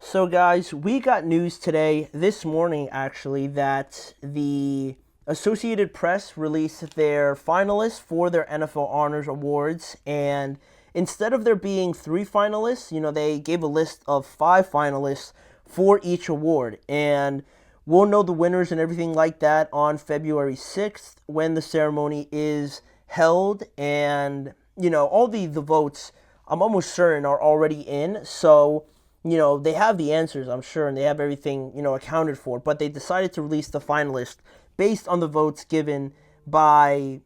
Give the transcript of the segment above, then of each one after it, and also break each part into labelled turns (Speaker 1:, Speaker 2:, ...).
Speaker 1: So, guys, we got news today, this morning actually, that the Associated Press released their finalists for their NFL Honors Awards. And instead of there being three finalists, they gave a list of five finalists for each award. And we'll know the winners and everything like that on February 6th when the ceremony is held. And, all the votes, I'm almost certain, are already in. So, they have the answers, I'm sure, and they have everything, accounted for. But they decided to release the finalists based on the votes given by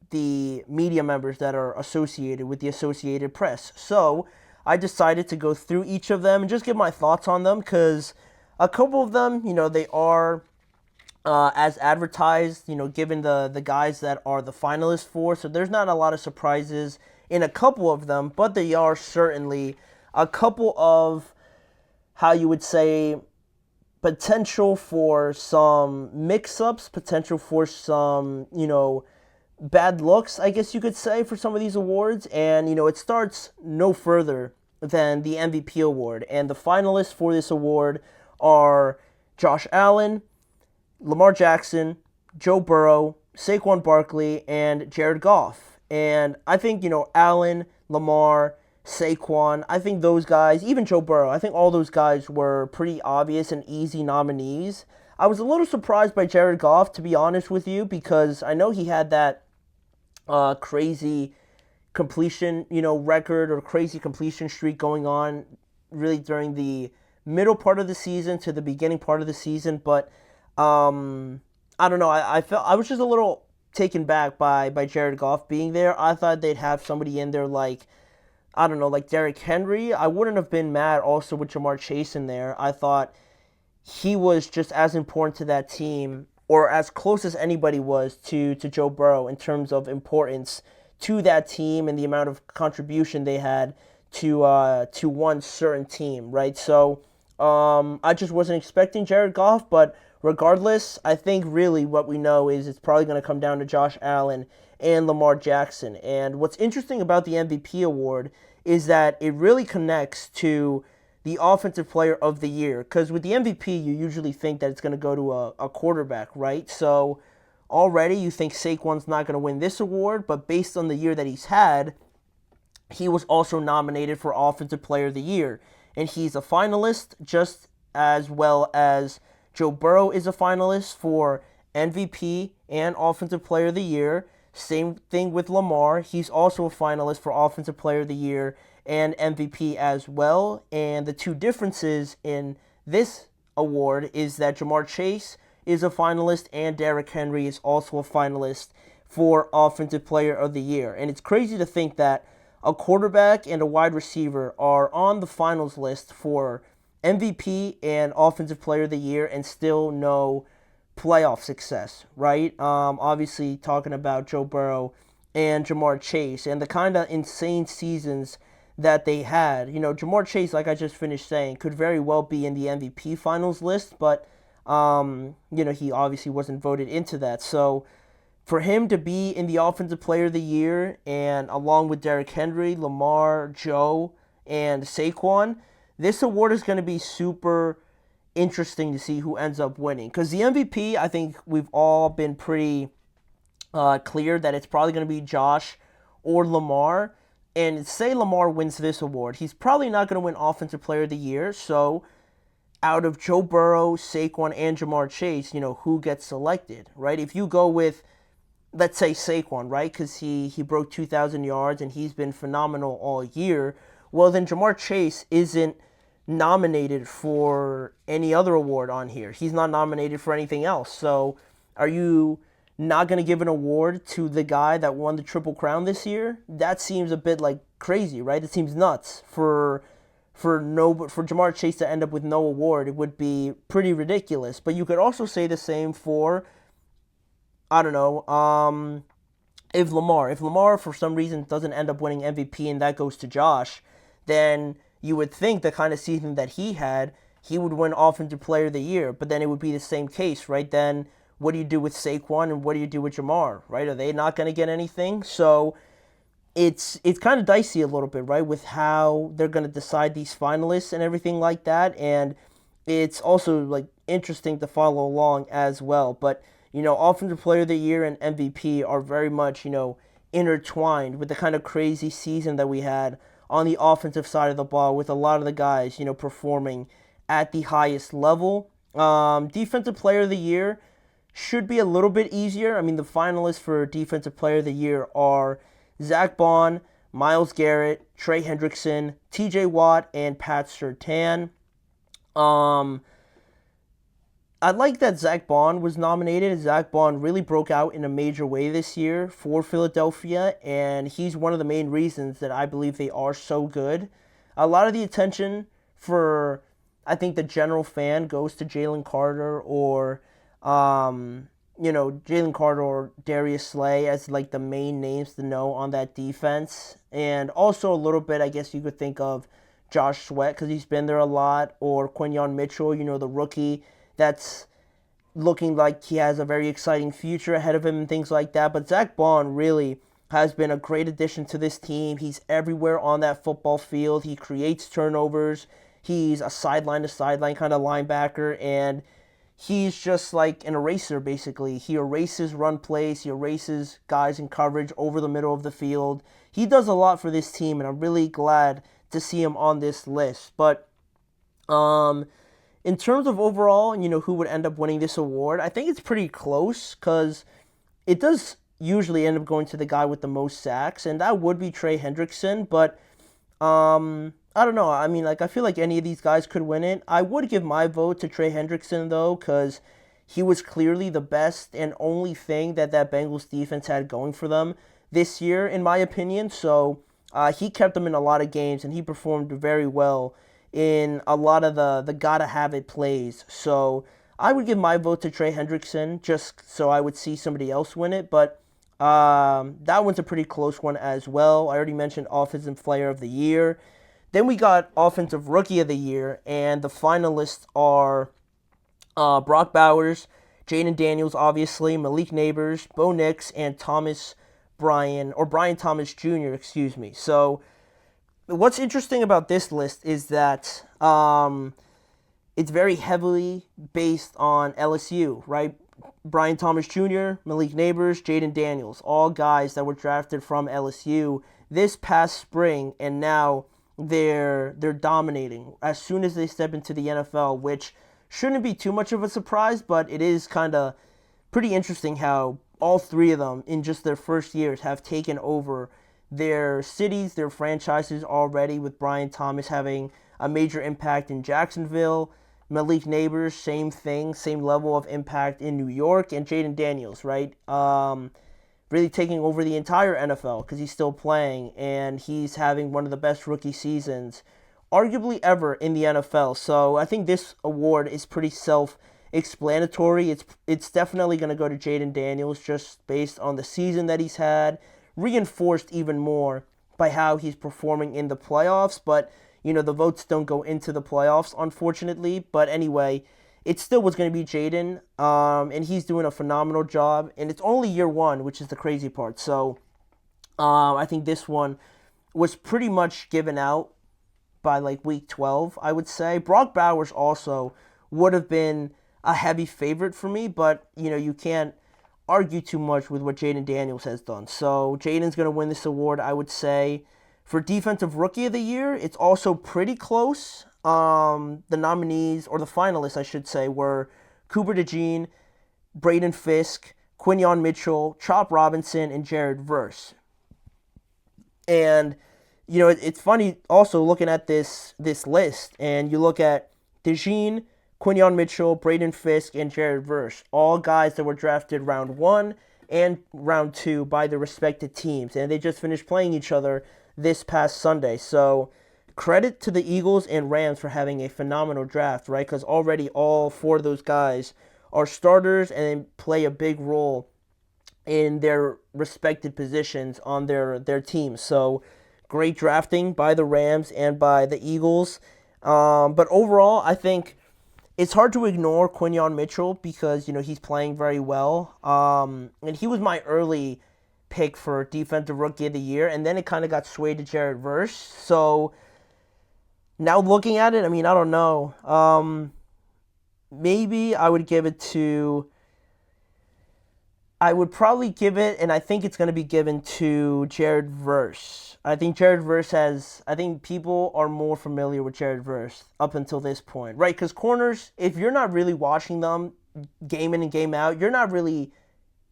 Speaker 1: the media members that are associated with the Associated Press. So I decided to go through each of them and just give my thoughts on them because a couple of them, they are as advertised, given the guys that are the finalists for. So there's not a lot of surprises in a couple of them, but they are certainly a couple of, how you would say, potential for some mix-ups, potential for some, bad looks, I guess you could say, for some of these awards. And, it starts no further than the MVP award. And the finalists for this award are Josh Allen, Lamar Jackson, Joe Burrow, Saquon Barkley, and Jared Goff. And I think, Allen, Lamar, Saquon, I think those guys, even Joe Burrow, I think all those guys were pretty obvious and easy nominees. I was a little surprised by Jared Goff, to be honest with you, because I know he had that crazy completion, record or crazy completion streak going on really during the middle part of the season to the beginning part of the season. But I don't know. I felt I was just a little taken back by Jared Goff being there. I thought they'd have somebody in there like, I don't know, like Derrick Henry. I wouldn't have been mad also with Jamar Chase in there. I thought he was just as important to that team, or as close as anybody was to Joe Burrow in terms of importance to that team and the amount of contribution they had to one certain team, right? So I just wasn't expecting Jared Goff, but regardless, I think really what we know is it's probably going to come down to Josh Allen and Lamar Jackson. And what's interesting about the MVP award is that it really connects to the Offensive Player of the Year. Because with the MVP, you usually think that it's going to go to a quarterback, right? So already you think Saquon's not going to win this award, but based on the year that he's had, he was also nominated for Offensive Player of the Year. And he's a finalist just as well as Joe Burrow is a finalist for MVP and Offensive Player of the Year. Same thing with Lamar. He's also a finalist for Offensive Player of the Year and MVP as well. And the two differences in this award is that Jamar Chase is a finalist and Derrick Henry is also a finalist for Offensive Player of the Year. And it's crazy to think that a quarterback and a wide receiver are on the finals list for MVP and Offensive Player of the Year and still no playoff success, right? Obviously, talking about Joe Burrow and Jamar Chase and the kind of insane seasons that they had. Jamar Chase, like I just finished saying, could very well be in the MVP finals list, but, he obviously wasn't voted into that. So for him to be in the Offensive Player of the Year and along with Derrick Henry, Lamar, Joe, and Saquon, this award is going to be super interesting to see who ends up winning. Because the MVP, I think we've all been pretty clear that it's probably going to be Josh or Lamar. And say Lamar wins this award, he's probably not going to win Offensive Player of the Year. So out of Joe Burrow, Saquon, and Jamar Chase, who gets selected, right? If you go with, let's say, Saquon, right? Because he broke 2,000 yards and he's been phenomenal all year. Well, then Jamar Chase isn't nominated for any other award on here. He's not nominated for anything else. So are you not going to give an award to the guy that won the Triple Crown this year? That seems a bit like crazy, right? It seems nuts for Jamar Chase to end up with no award. It would be pretty ridiculous. But you could also say the same for, I don't know, if Lamar for some reason doesn't end up winning MVP and that goes to Josh, then you would think the kind of season that he had, he would win Offensive Player of the Year. But then it would be the same case, right? Then what do you do with Saquon and what do you do with Jamar, right? Are they not going to get anything? So it's kind of dicey a little bit, right, with how they're going to decide these finalists and everything like that. And it's also like interesting to follow along as well. But offensive player of the year and MVP are very much intertwined with the kind of crazy season that we had on the offensive side of the ball, with a lot of the guys performing at the highest level. Defensive player of the year should be a little bit easier. I mean, the finalists for Defensive Player of the Year are Zach Bond, Myles Garrett, Trey Hendrickson, TJ Watt, and Pat Surtain. I like that Zach Bond was nominated. Zach Bond really broke out in a major way this year for Philadelphia, and he's one of the main reasons that I believe they are so good. A lot of the attention for, I think, the general fan goes to Jalen Carter or Jalen Carter or Darius Slay as like the main names to know on that defense. And also a little bit, I guess you could think of Josh Sweat because he's been there a lot, or Quinyon Mitchell, the rookie that's looking like he has a very exciting future ahead of him and things like that. But Zach Bond really has been a great addition to this team. He's everywhere on that football field. He creates turnovers. He's a sideline-to-sideline kind of linebacker, and he's just like an eraser, basically. He erases run plays. He erases guys in coverage over the middle of the field. He does a lot for this team, and I'm really glad to see him on this list. But in terms of overall, who would end up winning this award, I think it's pretty close because it does usually end up going to the guy with the most sacks, and that would be Trey Hendrickson. But I don't know. I mean, I feel like any of these guys could win it. I would give my vote to Trey Hendrickson, though, because he was clearly the best and only thing that Bengals defense had going for them this year, in my opinion. So he kept them in a lot of games, and he performed very well in a lot of the gotta-have-it plays. So I would give my vote to Trey Hendrickson just so I would see somebody else win it. But that one's a pretty close one as well. I already mentioned Offensive Player of the Year. Then we got Offensive Rookie of the Year, and the finalists are Brock Bowers, Jaden Daniels, obviously, Malik Neighbors, Bo Nix, and Brian Thomas Jr., excuse me. So what's interesting about this list is that it's very heavily based on LSU, right? Brian Thomas Jr., Malik Neighbors, Jaden Daniels, all guys that were drafted from LSU this past spring, and now they're dominating as soon as they step into the NFL, which shouldn't be too much of a surprise, but it is kind of pretty interesting how all three of them in just their first years have taken over their cities, their franchises already, with Brian Thomas having a major impact in Jacksonville, Malik Neighbors, same thing, same level of impact in New York, and Jaden Daniels, right? Really taking over the entire NFL because he's still playing, and he's having one of the best rookie seasons arguably ever in the NFL. So I think this award is pretty self-explanatory. It's definitely going to go to Jaden Daniels just based on the season that he's had, reinforced even more by how he's performing in the playoffs. But, the votes don't go into the playoffs, unfortunately. But anyway, it still was going to be Jaden, and he's doing a phenomenal job. And it's only year one, which is the crazy part. So I think this one was pretty much given out by week 12, I would say. Brock Bowers also would have been a heavy favorite for me, but you can't argue too much with what Jaden Daniels has done. So Jaden's going to win this award, I would say. For Defensive Rookie of the Year, it's also pretty close. The nominees, or the finalists, I should say, were Cooper DeJean, Braden Fisk, Quinyon Mitchell, Chop Robinson, and Jared Verse. And it's funny also looking at this list, and you look at DeJean, Quinyon Mitchell, Braden Fisk, and Jared Verse, all guys that were drafted round 1 and round 2 by their respective teams, and they just finished playing each other this past Sunday. So credit to the Eagles and Rams for having a phenomenal draft, right? Because already all 4 of those guys are starters and play a big role in their respected positions on their teams. So great drafting by the Rams and by the Eagles. But overall, I think it's hard to ignore Quinyon Mitchell because, he's playing very well. And he was my early pick for Defensive Rookie of the Year, and then it kind of got swayed to Jared Verse. So now looking at it, I mean, I don't know. Maybe I would give it to. I would probably give it, and I think it's going to be given to Jared Verse. I think Jared Verse has. I think people are more familiar with Jared Verse up until this point, right? Because corners, if you're not really watching them game in and game out, you're not really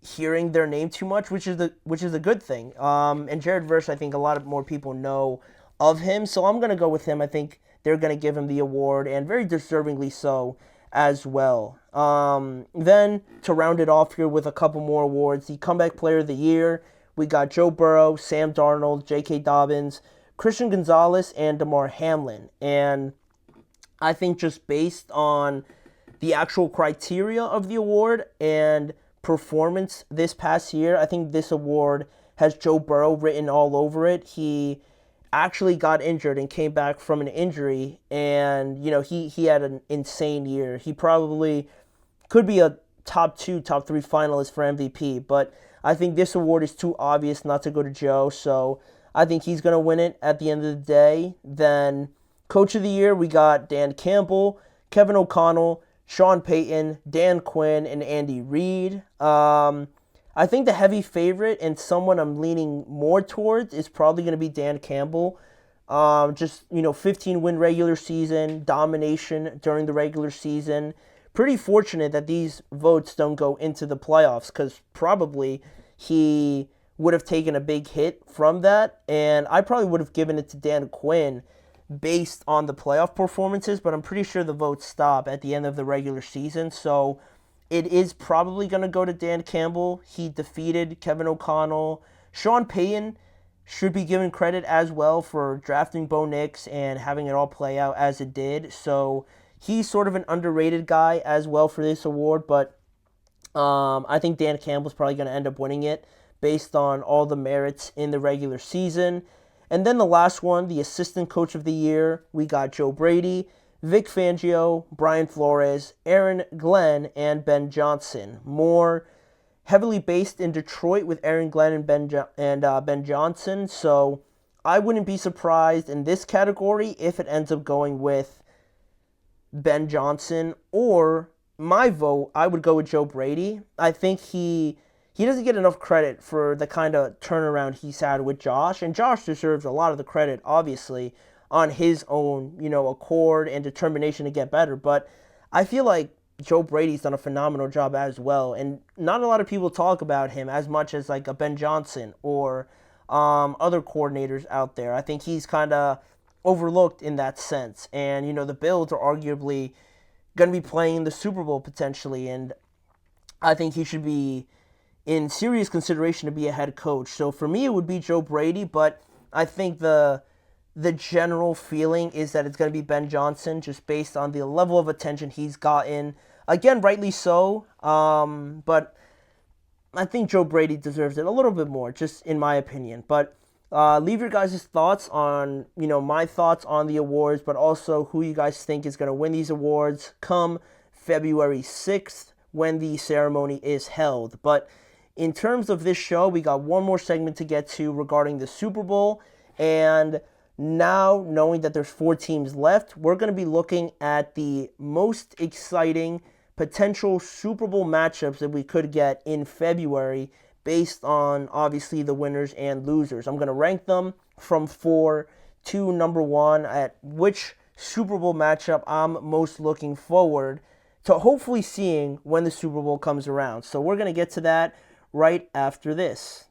Speaker 1: hearing their name too much, which is a good thing. And Jared Verse, I think a lot of more people know of him, so I'm gonna go with him. I think they're gonna give him the award, and very deservingly so as well. Then to round it off here with a couple more awards, the Comeback Player of the Year, we got Joe Burrow, Sam Darnold, J.K. Dobbins, Christian Gonzalez, and Damar Hamlin. And I think just based on the actual criteria of the award and performance this past year, I think this award has Joe Burrow written all over it. He actually got injured and came back from an injury, and he had an insane year. He probably could be a top 2, top 3 finalist for MVP, but I think this award is too obvious not to go to Joe, so I think he's going to win it at the end of the day. Then Coach of the Year, we got Dan Campbell, Kevin O'Connell, Sean Payton, Dan Quinn, and Andy Reid. I think the heavy favorite and someone I'm leaning more towards is probably going to be Dan Campbell. 15-win regular season, domination during the regular season. Pretty fortunate that these votes don't go into the playoffs, because probably he would have taken a big hit from that, and I probably would have given it to Dan Quinn based on the playoff performances, but I'm pretty sure the votes stop at the end of the regular season, so it is probably going to go to Dan Campbell. He defeated Kevin O'Connell. Sean Payton should be given credit as well for drafting Bo Nix and having it all play out as it did, so he's sort of an underrated guy as well for this award, but I think Dan Campbell's probably going to end up winning it based on all the merits in the regular season. And then the last one, the Assistant Coach of the Year, we got Joe Brady, Vic Fangio, Brian Flores, Aaron Glenn, and Ben Johnson. More heavily based in Detroit with Aaron Glenn and Ben Johnson, so I wouldn't be surprised in this category if it ends up going with Ben Johnson, or my vote, I would go with Joe Brady. I think he doesn't get enough credit for the kind of turnaround he's had with Josh, and Josh deserves a lot of the credit, obviously, on his own, accord and determination to get better, but I feel like Joe Brady's done a phenomenal job as well, and not a lot of people talk about him as much as like a Ben Johnson or other coordinators out there. I think he's kind of overlooked in that sense, and the Bills are arguably going to be playing the Super Bowl potentially, and I think he should be in serious consideration to be a head coach. So for me, it would be Joe Brady, but I think the general feeling is that it's going to be Ben Johnson, just based on the level of attention he's gotten. Again, rightly so, but I think Joe Brady deserves it a little bit more, just in my opinion. But leave your guys' thoughts on, my thoughts on the awards, but also who you guys think is going to win these awards come February 6th when the ceremony is held. But in terms of this show, we got one more segment to get to regarding the Super Bowl, and now, knowing that there's 4 teams left, we're going to be looking at the most exciting potential Super Bowl matchups that we could get in February based on, obviously, the winners and losers. I'm going to rank them from 4 to number 1 at which Super Bowl matchup I'm most looking forward to hopefully seeing when the Super Bowl comes around. So we're going to get to that right after this.